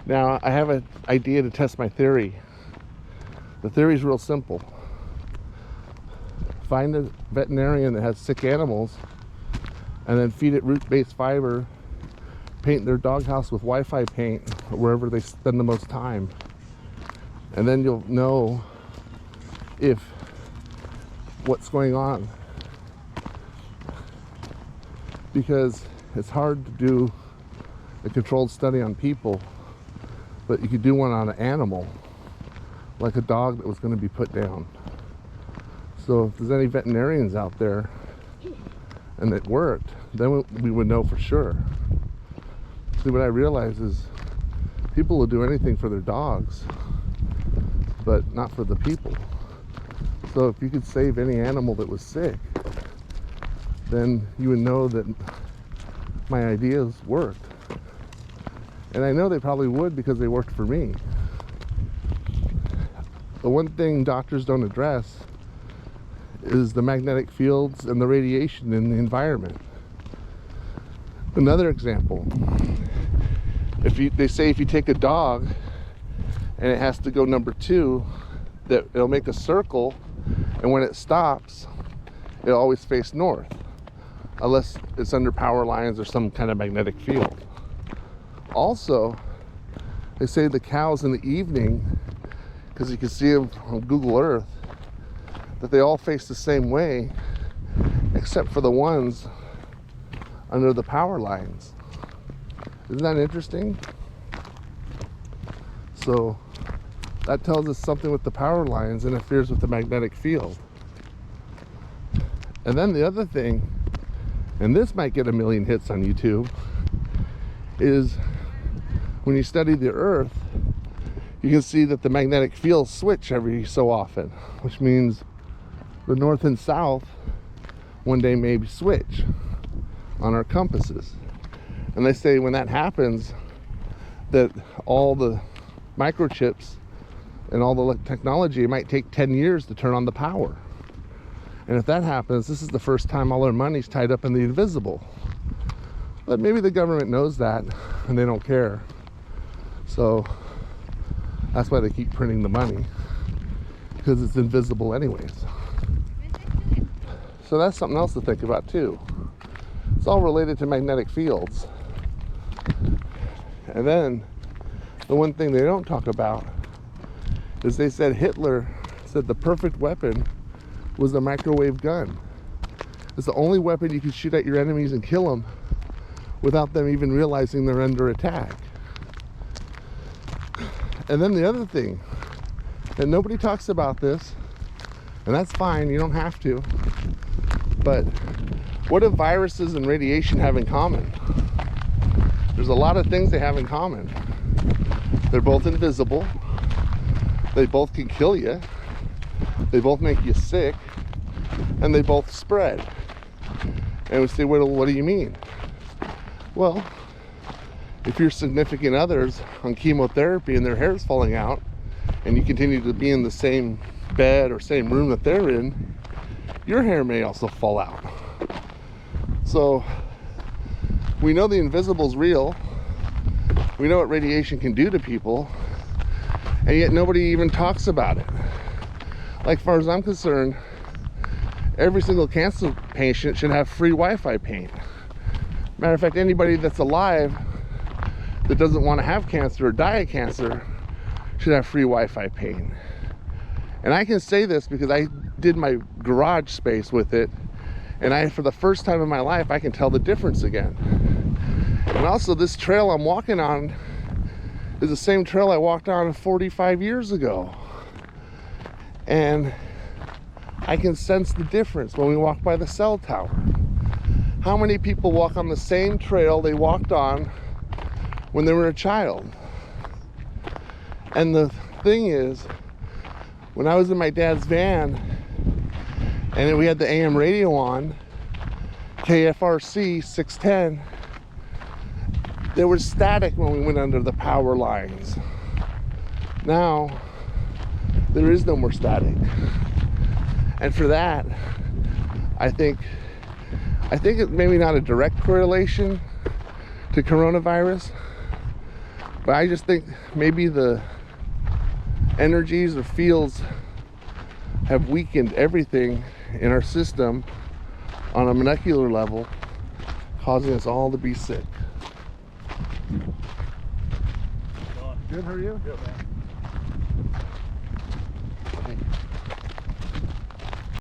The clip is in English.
Now, I have an idea to test my theory. The theory is real simple. Find a veterinarian that has sick animals and then feed it root-based fiber, paint their doghouse with Wi-Fi paint wherever they spend the most time. And then you'll know if what's going on. Because it's hard to do a controlled study on people, but you could do one on an animal, like a dog that was going to be put down. So if there's any veterinarians out there and it worked, then we would know for sure. See, what I realize is people will do anything for their dogs, but not for the people. So if you could save any animal that was sick, then you would know that my ideas worked. And I know they probably would because they worked for me. The one thing doctors don't address is the magnetic fields and the radiation in the environment. Another example, they say if you take a dog and it has to go number 2, that it'll make a circle, and when it stops, it'll always face north, unless it's under power lines or some kind of magnetic field. Also, they say the cows in the evening, because you can see them on Google Earth, that they all face the same way, except for the ones under the power lines. Isn't that interesting? So that tells us something with the power lines interferes with the magnetic field. And then the other thing, and this might get 1 million hits on YouTube, is when you study the Earth, you can see that the magnetic fields switch every so often, which means the north and south one day may switch on our compasses. And they say when that happens, that all the microchips and all the technology, it might take 10 years to turn on the power. And if that happens, this is the first time all our money's tied up in the invisible. But maybe the government knows that and they don't care. So that's why they keep printing the money, because it's invisible anyways. So that's something else to think about too. It's all related to magnetic fields. And then the one thing they don't talk about is they said Hitler said the perfect weapon was a microwave gun. It's the only weapon you can shoot at your enemies and kill them without them even realizing they're under attack. And then the other thing, and nobody talks about this, and that's fine, you don't have to, but what do viruses and radiation have in common? There's a lot of things they have in common. They're both invisible, they both can kill you, they both make you sick, and they both spread. And we say, well, what do you mean? Well, if your significant other's on chemotherapy and their hair's falling out, and you continue to be in the same bed or same room that they're in, your hair may also fall out. So we know the invisible's real. We know what radiation can do to people, and yet nobody even talks about it. Like, as far as I'm concerned, every single cancer patient should have free Wi-Fi paint. Matter of fact, anybody that's alive that doesn't want to have cancer or die of cancer should have free Wi-Fi paint. And I can say this because I did my garage space with it, and for the first time in my life, I can tell the difference again. And also, this trail I'm walking on is the same trail I walked on 45 years ago. And I can sense the difference when we walk by the cell tower. How many people walk on the same trail they walked on when they were a child? And the thing is, when I was in my dad's van and we had the AM radio on, KFRC 610, there was static when we went under the power lines. Now, there is no more static. And for that, I think it's maybe not a direct correlation to coronavirus, But I just think maybe the energies or fields have weakened everything in our system on a molecular level, causing us all to be sick. Good, how are you? Good, man.